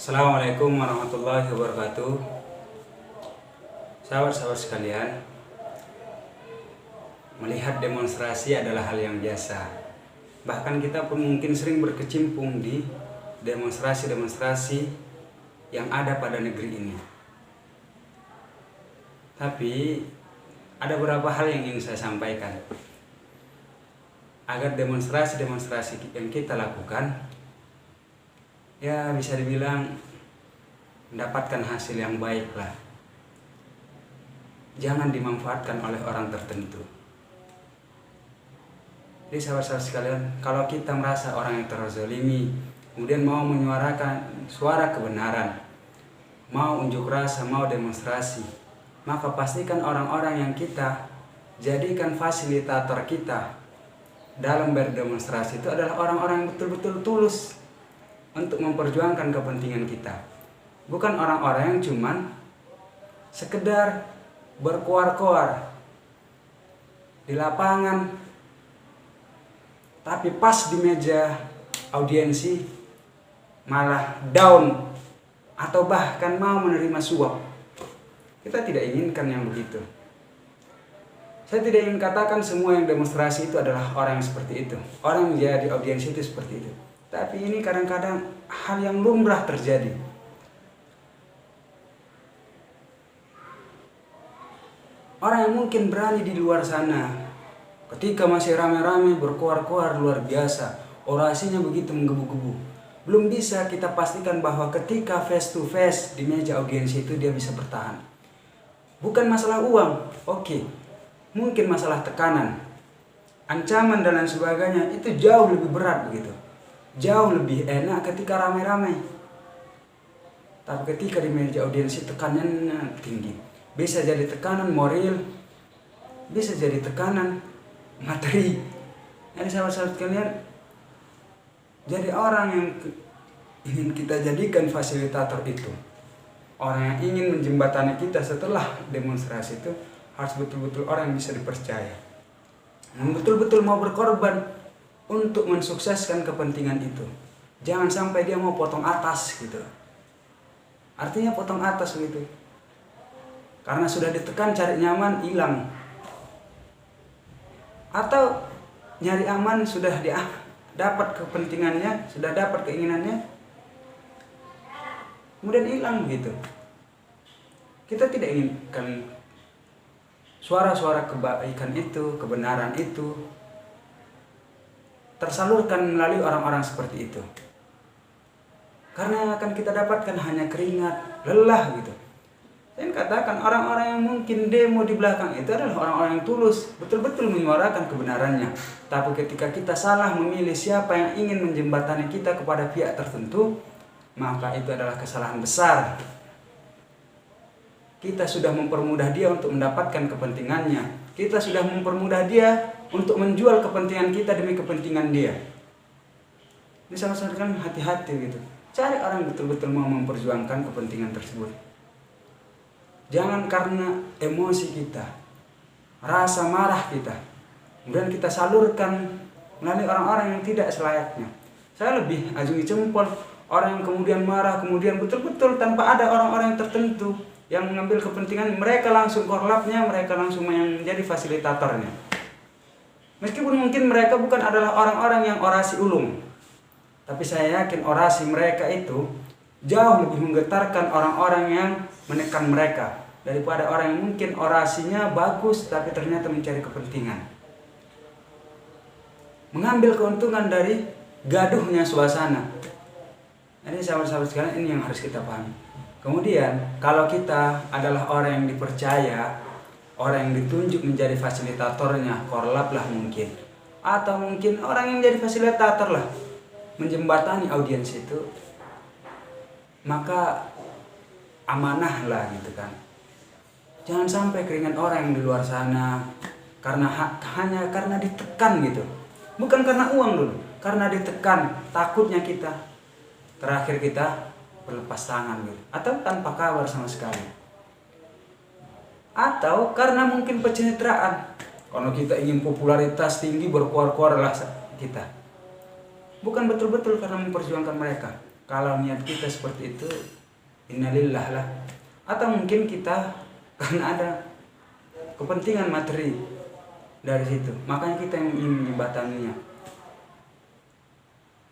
Assalamualaikum warahmatullahi wabarakatuh. Sahabat-sahabat sekalian, melihat demonstrasi adalah hal yang biasa. Bahkan kita pun mungkin sering berkecimpung di demonstrasi-demonstrasi yang ada pada negeri ini. Tapi ada beberapa hal yang ingin saya sampaikan agar demonstrasi-demonstrasi yang kita lakukan ya bisa dibilang mendapatkan hasil yang baik lah. Jangan dimanfaatkan oleh orang tertentu. Jadi sahabat-sahabat sekalian, kalau kita merasa orang yang terzalimi kemudian mau menyuarakan suara kebenaran, mau unjuk rasa, mau demonstrasi, maka pastikan orang-orang yang kita jadikan fasilitator kita dalam berdemonstrasi itu adalah orang-orang yang betul-betul tulus untuk memperjuangkan kepentingan kita. Bukan orang-orang yang cuman sekedar berkoar-koar di lapangan, tapi pas di meja audiensi malah down atau bahkan mau menerima suap. Kita tidak inginkan yang begitu. Saya tidak ingin katakan semua yang demonstrasi itu adalah orang yang seperti itu, orang yang jadi audiensi itu seperti itu. Tapi ini kadang-kadang hal yang lumrah terjadi. Orang yang mungkin berani di luar sana, ketika masih rame-rame berkoar-koar luar biasa, orasinya begitu menggebu-gebu. Belum bisa kita pastikan bahwa ketika face to face di meja audiensi itu dia bisa bertahan. Bukan masalah uang, oke. Mungkin masalah tekanan, ancaman dan lain sebagainya itu jauh lebih berat begitu. Jauh lebih enak ketika rame-rame. Tapi ketika di meja audiensi tekanannya tinggi. Bisa jadi tekanan moral, bisa jadi tekanan materi. Jadi sahabat-sahabat kalian, jadi orang yang ingin kita jadikan fasilitator itu, orang yang ingin menjembatani kita setelah demonstrasi itu harus betul-betul orang yang bisa dipercaya, yang betul-betul mau berkorban untuk mensukseskan kepentingan itu. Jangan sampai dia mau potong atas gitu. Artinya potong atas gitu. Karena sudah ditekan cari nyaman hilang. Atau nyari aman sudah dapat kepentingannya, sudah dapat keinginannya, kemudian hilang gitu. Kita tidak inginkan suara-suara kebaikan itu, kebenaran itu tersalurkan melalui orang-orang seperti itu. Karena yang akan kita dapatkan hanya keringat, lelah gitu. Saya katakan orang-orang yang mungkin demo di belakang itu adalah orang-orang yang tulus, betul-betul menyuarakan kebenarannya. Tapi ketika kita salah memilih siapa yang ingin menjembatani kita kepada pihak tertentu, maka itu adalah kesalahan besar. Kita sudah mempermudah dia untuk mendapatkan kepentingannya. Kita sudah mempermudah dia untuk menjual kepentingan kita demi kepentingan dia. Ini sama-sama kan hati-hati gitu. Cari orang yang betul-betul mau memperjuangkan kepentingan tersebut. Jangan karena emosi kita, rasa marah kita, kemudian kita salurkan melalui orang-orang yang tidak selayaknya. Saya lebih ajungi jempol orang yang kemudian marah, kemudian betul-betul tanpa ada orang-orang yang tertentu yang mengambil kepentingan, mereka langsung korlapnya, mereka langsung menjadi fasilitatornya. Meskipun mungkin mereka bukan adalah orang-orang yang orasi ulung, tapi saya yakin orasi mereka itu jauh lebih menggetarkan orang-orang yang menekan mereka daripada orang yang mungkin orasinya bagus tapi ternyata mencari kepentingan, mengambil keuntungan dari gaduhnya suasana. Jadi sahabat-sahabat sekalian, ini yang harus kita pahami. Kemudian kalau kita adalah orang yang dipercaya, orang yang ditunjuk menjadi fasilitatornya, korlap lah mungkin, atau mungkin orang yang jadi fasilitator lah, menjembatani audiens itu, maka amanah lah gitu kan. Jangan sampai keringat orang yang di luar sana hanya karena ditekan gitu. Bukan karena uang dulu, karena ditekan, takutnya kita terakhir kita berlepas tangan gitu, atau tanpa kabar sama sekali. Atau karena mungkin pencitraan, kalau kita ingin popularitas tinggi berkuar-kuar lah kita. Bukan betul-betul karena memperjuangkan mereka. Kalau niat kita seperti itu, innalillah lah. Atau mungkin kita karena ada kepentingan materi dari situ, makanya kita yang ingin menjembataninya.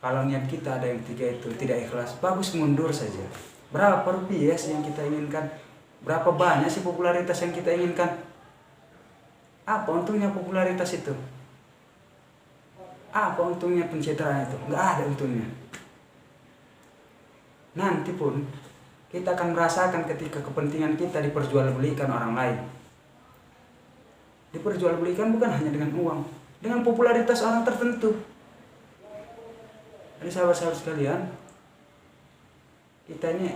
Kalau niat kita ada yang tiga itu tidak ikhlas, bagus mundur saja. Berapa rupiah sih yang kita inginkan? Berapa banyak sih popularitas yang kita inginkan? Apa untungnya popularitas itu? Apa untungnya pencitraan itu? Nggak ada untungnya. Nanti pun kita akan merasakan ketika kepentingan kita diperjualbelikan orang lain. Diperjualbelikan bukan hanya dengan uang, dengan popularitas orang tertentu. Jadi sahabat-sahabat sekalian, kita ini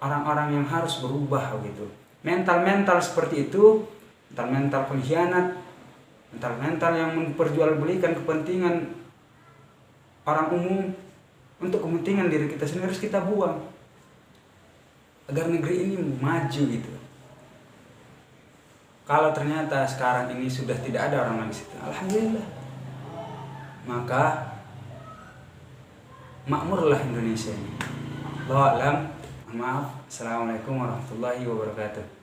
orang-orang yang harus berubah begitu. Mental-mental seperti itu, mental-mental pengkhianat, mental-mental yang memperjualbelikan kepentingan orang umum untuk kepentingan diri kita sendiri harus kita buang agar negeri ini maju gitu. Kalau ternyata sekarang ini sudah tidak ada orang lagi situ, alhamdulillah, maka makmurlah Indonesia ini. Wallahu a'lam. Maaf. Assalamualaikum warahmatullahi wabarakatuh.